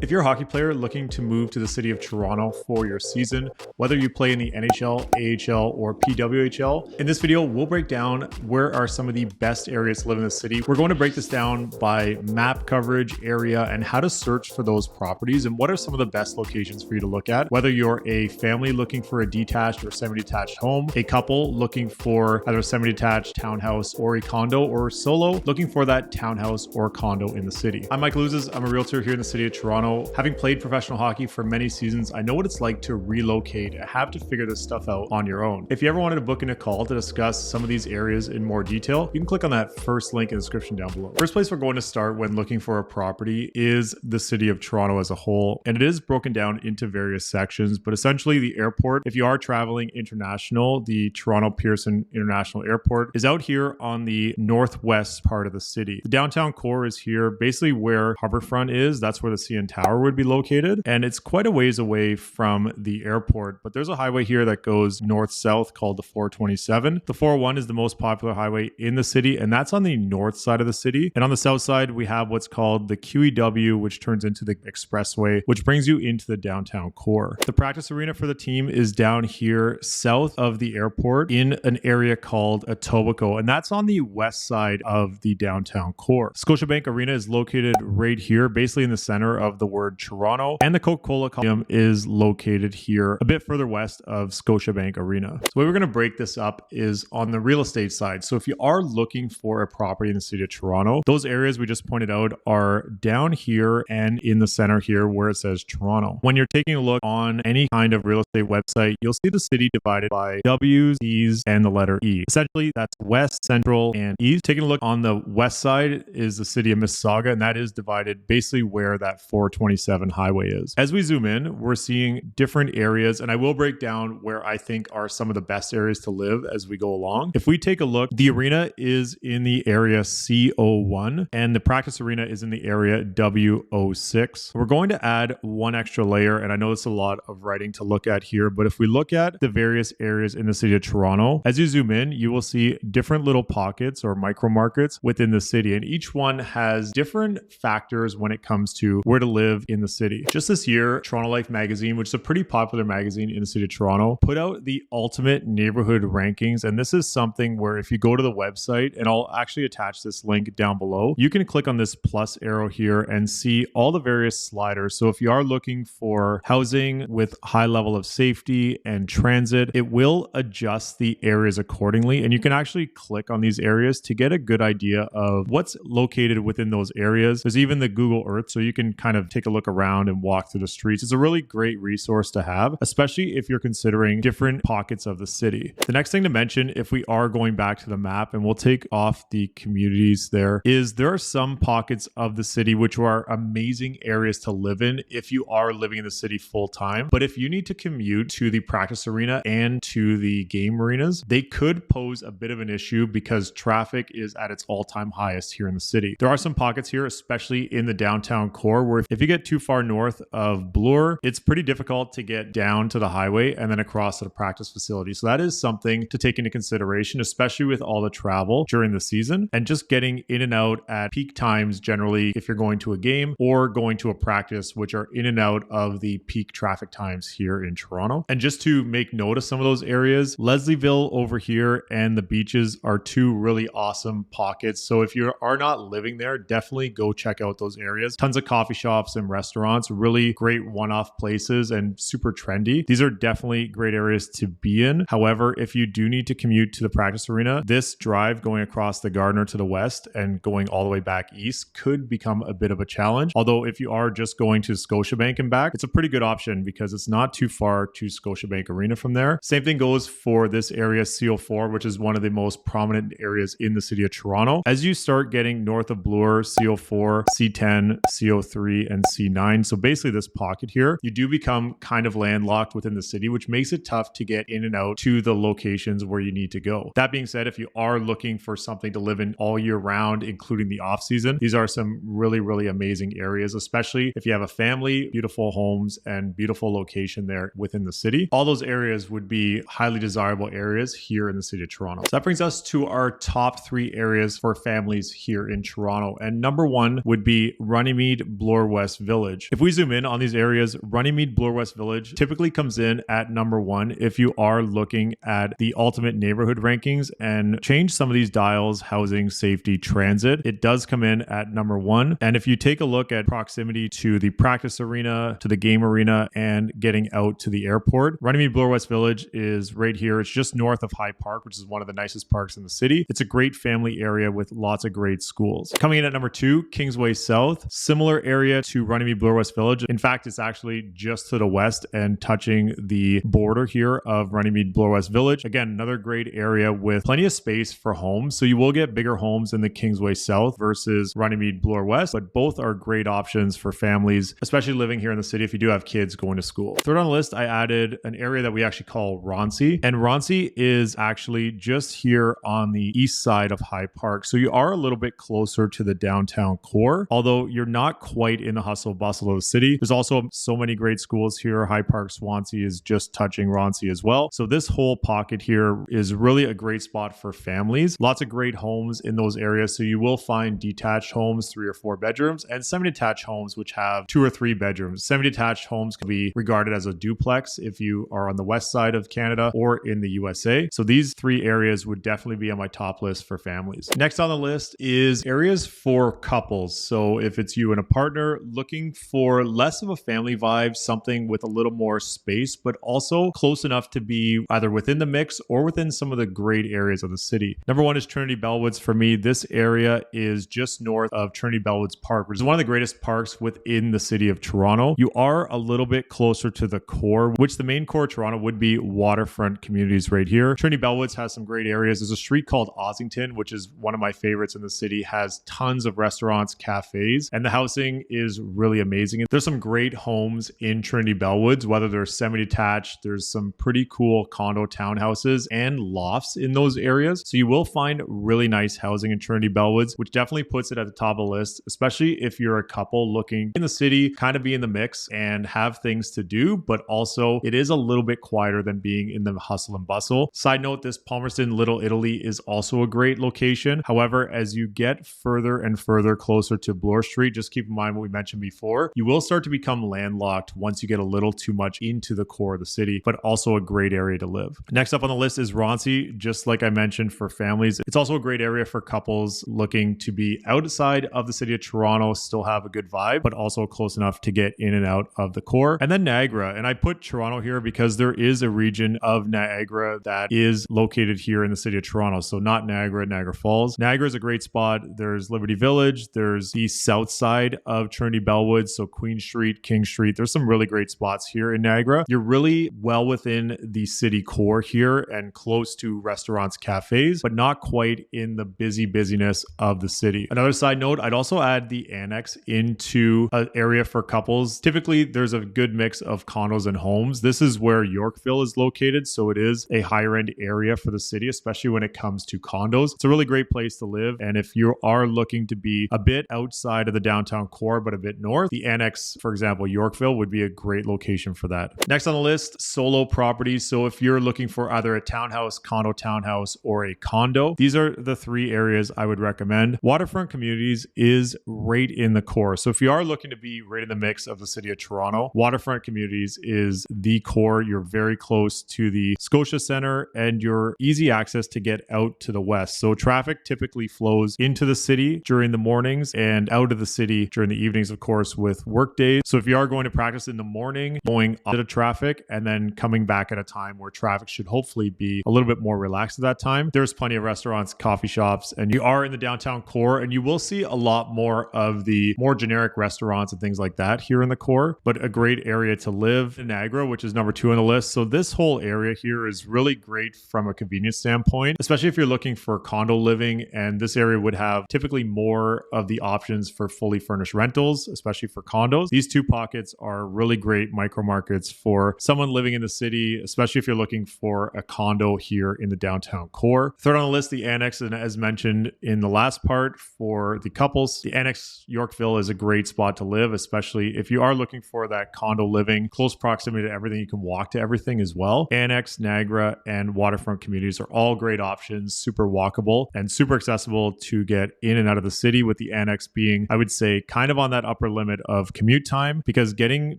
If you're a hockey player looking to move to the city of Toronto for your season, whether you play in the NHL, AHL, or PWHL, in this video, we'll break down where are some of the best areas to live in the city. We're going to break this down by map coverage, area, and how to search for those properties, and what are some of the best locations for you to look at. Whether you're a family looking for a detached or semi-detached home, a couple looking for either a semi-detached townhouse or a condo, or solo looking for that townhouse or condo in the city. I'm Mike Ouzas. I'm a realtor here in the city of Toronto. Having played professional hockey for many seasons, I know what it's like to relocate and have to figure this stuff out on your own. If you ever wanted to book in a call to discuss some of these areas in more detail, you can click on that first link in the description down below. First place we're going to start when looking for a property is the city of Toronto as a whole, and it is broken down into various sections, but essentially the airport, if you are traveling international, the Toronto Pearson International Airport is out here on the northwest part of the city. The downtown core is here, basically where Harbourfront is. That's where the CN Tower would be located, and it's quite a ways away from the airport, but there's a highway here that goes north-south called the 427. The 401 is the most popular highway in the city, and that's on the north side of the city. And on the south side, we have what's called the QEW, which turns into the expressway, which brings you into the downtown core. The practice arena for the team is down here south of the airport in an area called Etobicoke, and that's on the west side of the downtown core. Scotiabank Arena is located right here, basically in the center of the word Toronto, and the Coca-Cola Coliseum is located here a bit further west of Scotiabank Arena. So the way we're going to break this up is on the real estate side. So if you are looking for a property in the city of Toronto, those areas we just pointed out are down here and in the center here where it says Toronto. When you're taking a look on any kind of real estate website, you'll see the city divided by W's, E's, and the letter E. Essentially, that's west, central, and east. Taking a look on the west side is the city of Mississauga, and that is divided basically where that 427 highway is. As we zoom in, we're seeing different areas, and I will break down where I think are some of the best areas to live as we go along. If we take a look, the arena is in the area C01, and the practice arena is in the area W06. We're going to add one extra layer, and I know it's a lot of writing to look at here, but if we look at the various areas in the city of Toronto, as you zoom in, you will see different little pockets or micro markets within the city, and each one has different factors when it comes to where to live in the city. Just this year, Toronto Life magazine, which is a pretty popular magazine in the city of Toronto, put out the ultimate neighborhood rankings, and this is something where if you go to the website, and I'll actually attach this link down below, you can click on this plus arrow here and see all the various sliders. So if you are looking for housing with high level of safety and transit, it will adjust the areas accordingly, and you can actually click on these areas to get a good idea of what's located within those areas. There's even the Google Earth, so you can kind of take a look around and walk through the streets. It's a really great resource to have, especially if you're considering different pockets of the city. The next thing to mention, if we are going back to the map, and we'll take off the communities there are some pockets of the city which are amazing areas to live in if you are living in the city full time. But if you need to commute to the practice arena and to the game arenas, they could pose a bit of an issue because traffic is at its all-time highest here in the city. There are some pockets here, especially in the downtown core, where if you get too far north of Bloor, it's pretty difficult to get down to the highway and then across to the practice facility. So that is something to take into consideration, especially with all the travel during the season and just getting in and out at peak times generally if you're going to a game or going to a practice, which are in and out of the peak traffic times here in Toronto. And just to make note of some of those areas, Leslieville over here and the beaches are two really awesome pockets. So if you are not living there, definitely go check out those areas. Tons of coffee shops and restaurants, really great one-off places and super trendy. These are definitely great areas to be in. However, if you do need to commute to the practice arena, this drive going across the Gardiner to the west and going all the way back east could become a bit of a challenge. Although if you are just going to Scotiabank and back, it's a pretty good option because it's not too far to Scotiabank Arena from there. Same thing goes for this area CO4, which is one of the most prominent areas in the city of Toronto. As you start getting north of Bloor, CO4, C10, CO3, and C9, so basically this pocket here, you do become kind of landlocked within the city, which makes it tough to get in and out to the locations where you need to go. That being said, if you are looking for something to live in all year round, including the off season, these are some really, really amazing areas, especially if you have a family, beautiful homes, and beautiful location there within the city. All those areas would be highly desirable areas here in the city of Toronto. So that brings us to our top 3 areas for families here in Toronto. And number 1 would be Runnymede, Bloor West West Village. If we zoom in on these areas, Runnymede Bloor West Village typically comes in at number 1 if you are looking at the ultimate neighborhood rankings and change some of these dials: housing, safety, transit. It does come in at number 1. And if you take a look at proximity to the practice arena, to the game arena, and getting out to the airport, Runnymede Bloor West Village is right here. It's just north of High Park, which is one of the nicest parks in the city. It's a great family area with lots of great schools. Coming in at number 2, Kingsway South, similar area to Runnymede Bloor West Village. In fact, it's actually just to the west and touching the border here of Runnymede Bloor West Village. Again, another great area with plenty of space for homes. So you will get bigger homes in the Kingsway South versus Runnymede Bloor West, but both are great options for families, especially living here in the city if you do have kids going to school. Third on the list, I added an area that we actually call Roncy. And Roncy is actually just here on the east side of High Park. So you are a little bit closer to the downtown core, although you're not quite in the hustle bustle of the city. There's also so many great schools here. High Park Swansea is just touching Roncy as well. So this whole pocket here is really a great spot for families. Lots of great homes in those areas. So you will find detached homes, 3 or 4 bedrooms, and semi-detached homes which have 2 or 3 bedrooms. Semi-detached homes can be regarded as a duplex if you are on the west side of Canada or in the USA. So these 3 areas would definitely be on my top list for families. Next on the list is areas for couples. So if it's you and a partner looking for less of a family vibe, something with a little more space, but also close enough to be either within the mix or within some of the great areas of the city. Number 1 is Trinity Bellwoods. For me, this area is just north of Trinity Bellwoods Park, which is one of the greatest parks within the city of Toronto. You are a little bit closer to the core, which the main core of Toronto would be waterfront communities right here. Trinity Bellwoods has some great areas. There's a street called Ossington, which is one of my favorites in the city, has tons of restaurants, cafes, and the housing is really amazing. There's some great homes in Trinity Bellwoods, whether they're semi-detached, there's some pretty cool condo townhouses and lofts in those areas. So you will find really nice housing in Trinity Bellwoods, which definitely puts it at the top of the list, especially if you're a couple looking in the city, kind of be in the mix and have things to do, but also it is a little bit quieter than being in the hustle and bustle. Side note, this Palmerston Little Italy is also a great location. However, as you get further and further closer to Bloor Street, just keep in mind what we mentioned before, you will start to become landlocked once you get a little too much into the core of the city, but also a great area to live. Next up on the list is Roncy. Just like I mentioned, for families, it's also a great area for couples looking to be outside of the city of Toronto, still have a good vibe, but also close enough to get in and out of the core. And then Niagara. And I put Toronto here because there is a region of Niagara that is located here in the city of Toronto. So not Niagara, Niagara Falls. Niagara is a great spot. There's Liberty Village. There's the south side of Trinity Bellwoods. So Queen Street, King Street. There's some really great spots here in Niagara. You're really well within the city core here and close to restaurants, cafes, but not quite in the busyness of the city. Another side note, I'd also add the annex into an area for couples. Typically, there's a good mix of condos and homes. This is where Yorkville is located, so it is a higher end area for the city, especially when it comes to condos. It's a really great place to live, and if you are looking to be a bit outside of the downtown core, but a bit north, the annex, for example, Yorkville, would be a great location for that. Next on the list, solo properties. So if you're looking for either a townhouse, townhouse, or a condo, these are the 3 areas I would recommend. Waterfront communities is right in the core. So if you are looking to be right in the mix of the city of Toronto, waterfront communities is the core. You're very close to the Scotia Centre and you're easy access to get out to the west. So traffic typically flows into the city during the mornings and out of the city during the evenings, of course, with work days. So if you are going to practice in the morning, going up to traffic and then coming back at a time where traffic should hopefully be a little bit more relaxed at that time, there's plenty of restaurants, coffee shops, and you are in the downtown core and you will see a lot more of the more generic restaurants and things like that here in the core, but a great area to live. In Niagara, which is number 2 on the list. So this whole area here is really great from a convenience standpoint, especially if you're looking for condo living, and this area would have typically more of the options for fully furnished rentals, especially for condos. These 2 pockets are really great micro markets for someone living in the city, especially if you're looking for a condo here in the downtown core. Third on the list, the annex, and as mentioned in the last part for the couples, the annex Yorkville is a great spot to live, especially if you are looking for that condo living, close proximity to everything. You can walk to everything as well. Annex, Niagara, and waterfront communities are all great options, super walkable and super accessible to get in and out of the city, with the annex being, I would say, kind of on that upper upper limit of commute time, because getting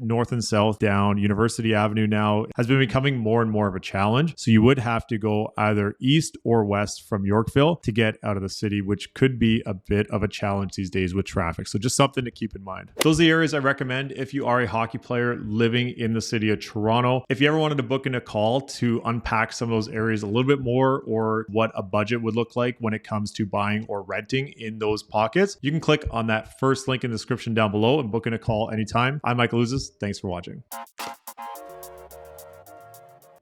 north and south down University Avenue now has been becoming more and more of a challenge. So you would have to go either east or west from Yorkville to get out of the city, which could be a bit of a challenge these days with traffic. So just something to keep in mind. Those are the areas I recommend if you are a hockey player living in the city of Toronto. If you ever wanted to book in a call to unpack some of those areas a little bit more, or what a budget would look like when it comes to buying or renting in those pockets, you can click on that first link in the description down below and book in a call anytime. I'm Michael Ouzas. Thanks for watching.